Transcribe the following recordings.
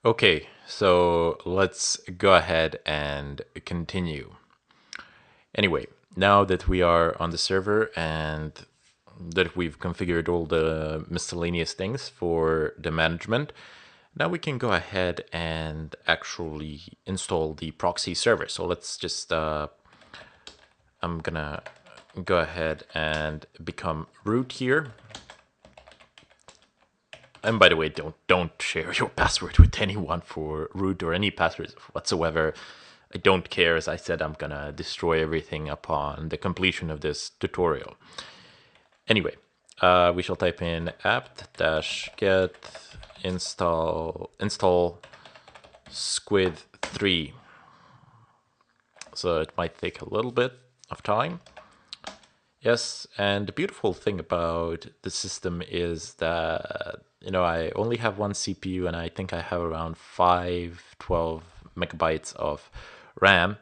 Okay, so let's go ahead and continue. Anyway, now that we are on the server and that we've configured all the miscellaneous things for the management, now we can go ahead and actually install the proxy server. So let's just, I'm gonna go ahead and become root here. And by the way, don't share your password with anyone for root or any passwords whatsoever. I don't care. As I said, I'm gonna destroy everything upon the completion of this tutorial. Anyway, we shall type in apt-get install squid3. So it might take a little bit of time. Yes, and the beautiful thing about the system is that, I only have one CPU and I think I have around 12 megabytes of RAM.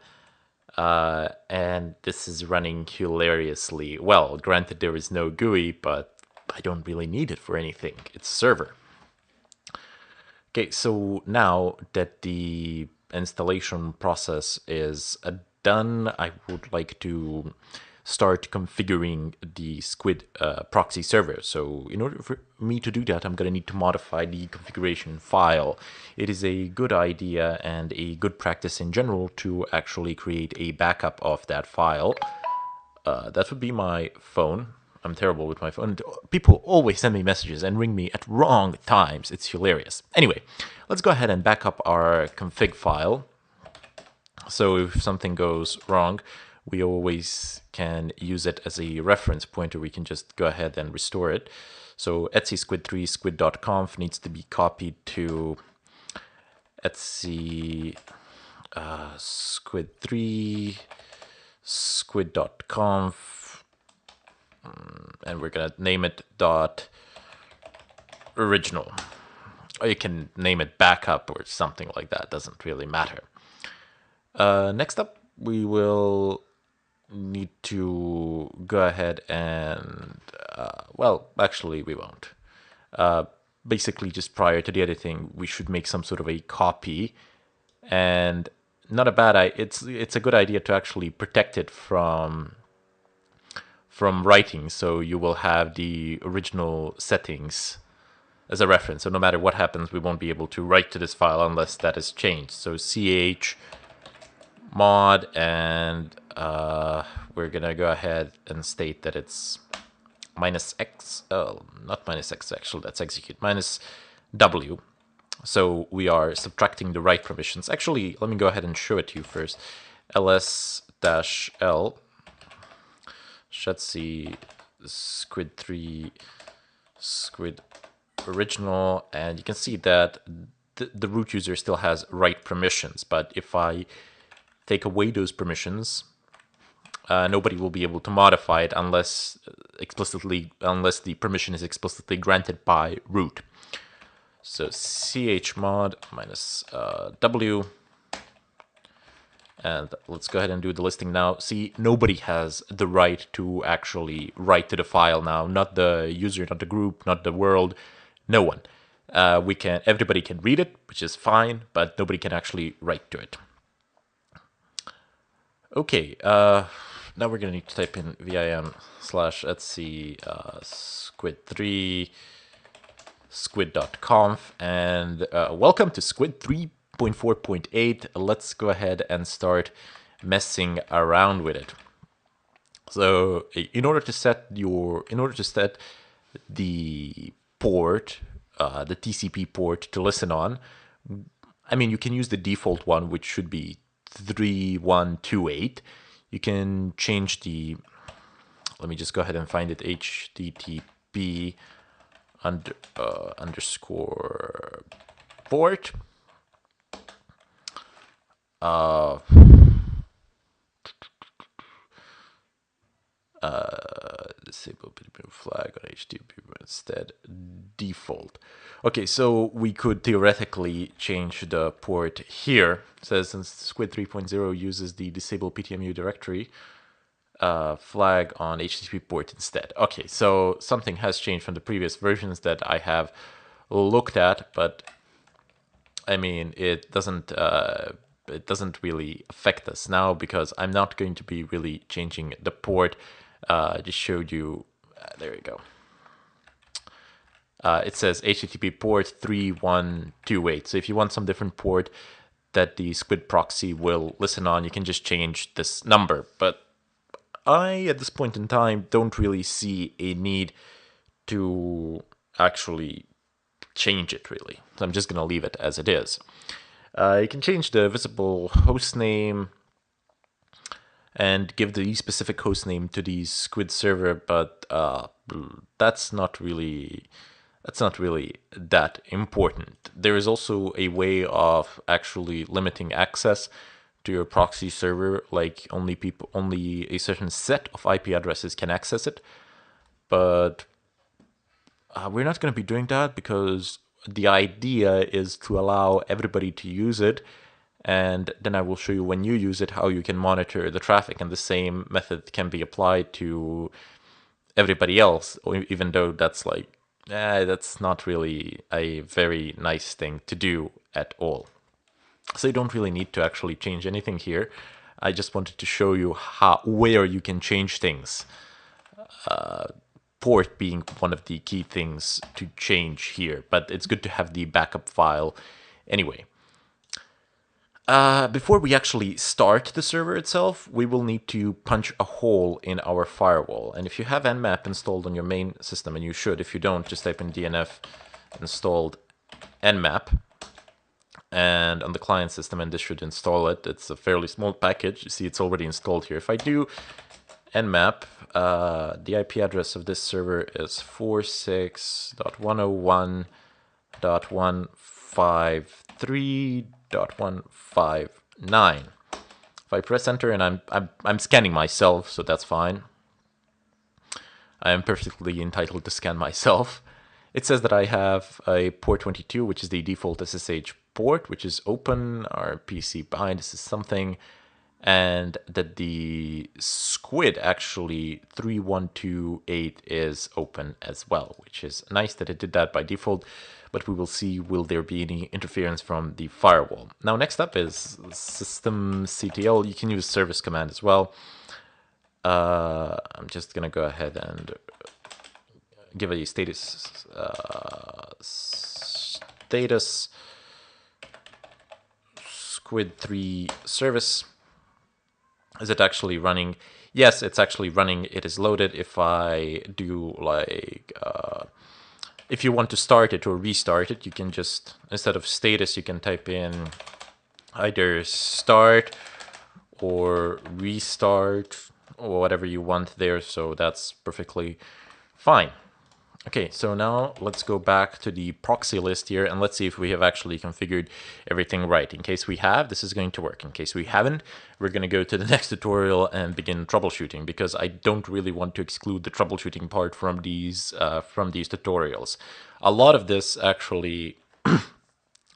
And this is running hilariously well. Granted, there is no GUI, but I don't really need it for anything. It's server. Okay, so now that the installation process is done, I would like to start configuring the Squid proxy server. So in order for me to do that, I'm going to need to modify the configuration file. It is a good idea and a good practice in general to actually create a backup of that file. That would be my phone. I'm terrible with my phone. People always send me messages and ring me at wrong times. It's hilarious. Anyway, let's go ahead and back up our config file. So if something goes wrong, we always can use it as a reference pointer. We can just go ahead and restore it. So etc squid3 squid.conf needs to be copied to etc squid3 squid.conf, and we're gonna name it .original. Or you can name it backup or something like that, doesn't really matter. Next up, we will need to go ahead and, well, actually we won't. Basically, just prior to the editing, we should make some sort of a copy, and not a bad idea. It's a good idea to actually protect it from writing, so you will have the original settings as a reference. So no matter what happens, we won't be able to write to this file unless that is changed. So ch mod, and we're gonna go ahead and state that it's -x, not -x actually, that's execute, -w. So we are subtracting the write permissions. Actually, let me go ahead and show it to you first. ls-l should see squid3 squid original, and you can see that the root user still has write permissions, but if I take away those permissions, nobody will be able to modify it unless the permission is explicitly granted by root. So chmod -w, and let's go ahead and do the listing now. See, nobody has the right to actually write to the file now. Not the user, not the group, not the world, no one. Everybody can read it, which is fine, but nobody can actually write to it. Okay, now we're gonna need to type in vim/etc squid3 squid.conf, and welcome to Squid 3.4.8. Let's go ahead and start messing around with it. So in order to set the port, the TCP port to listen on, I mean, you can use the default one, which should be 3128. You can change the, let me just go ahead and find it, http underscore port. Disable flag on HTTP instead default. Okay, so we could theoretically change the port here. It says since Squid 3.0 uses the disable PTMU directory flag on HTTP port instead. Okay, so something has changed from the previous versions that I have looked at, but I mean, it doesn't really affect us now because I'm not going to be really changing the port. I just showed you. There you go. It says HTTP port 3128. So if you want some different port that the Squid proxy will listen on, you can just change this number. But I, at this point in time, don't really see a need to actually change it, really. So I'm just going to leave it as it is. You can change the visible host name and give the specific host name to the Squid server, but that's not really that important. There is also a way of actually limiting access to your proxy server, like only a certain set of IP addresses can access it. But we're not going to be doing that because the idea is to allow everybody to use it. And then I will show you when you use it how you can monitor the traffic, and the same method can be applied to everybody else, even though that's that's not really a very nice thing to do at all. So you don't really need to actually change anything here. I just wanted to show you where you can change things. Port being one of the key things to change here, but it's good to have the backup file anyway. Before we actually start the server itself, we will need to punch a hole in our firewall. And if you have Nmap installed on your main system, and you should, if you don't, just type in DNF installed Nmap. And on the client system, and this should install it. It's a fairly small package. You see it's already installed here. If I do Nmap, the IP address of this server is 46.101.153.159. If I press enter, and I'm scanning myself, so that's fine. I am perfectly entitled to scan myself. It says that I have a port 22, which is the default SSH port, which is open. Our PC behind this is something. And that the Squid actually 3128 is open as well, which is nice that it did that by default. But we will see, will there be any interference from the firewall? Now, next up is systemctl. You can use service command as well. I'm just going to go ahead and give a status Squid 3 service. Is it actually running? Yes, it's actually running. It is loaded. If I do if you want to start it or restart it, you can just, instead of status, you can type in either start or restart or whatever you want there. So that's perfectly fine. Okay, so now let's go back to the proxy list here and let's see if we have actually configured everything right. In case we have, this is going to work. In case we haven't, we're going to go to the next tutorial and begin troubleshooting, because I don't really want to exclude the troubleshooting part from these tutorials. A lot of this actually,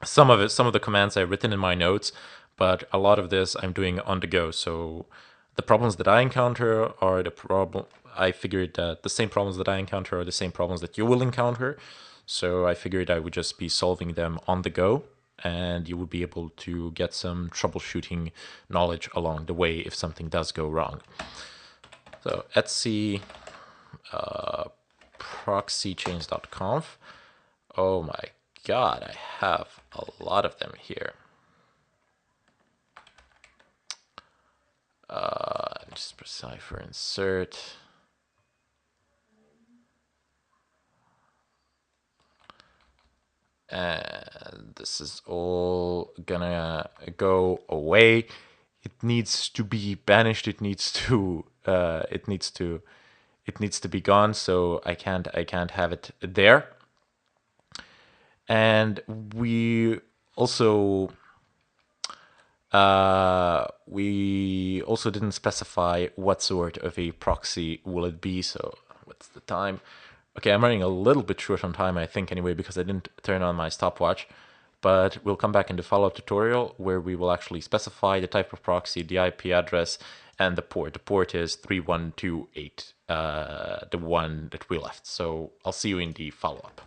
some of the commands I've written in my notes, but a lot of this I'm doing on the go. So the problems that I encounter are I figured that the same problems that I encounter are the same problems that you will encounter. So I figured I would just be solving them on the go, and you would be able to get some troubleshooting knowledge along the way if something does go wrong. So etc proxychains.conf. Oh my god, I have a lot of them here. Just press cipher insert. And this is all gonna go away. It needs to be banished. It needs to be gone. So I can't have it there. And we also didn't specify what sort of a proxy will it be. So what's the time? Okay, I'm running a little bit short on time, I think, anyway, because I didn't turn on my stopwatch. But we'll come back in the follow-up tutorial where we will actually specify the type of proxy, the IP address, and the port. The port is 3128, the one that we left. So I'll see you in the follow-up.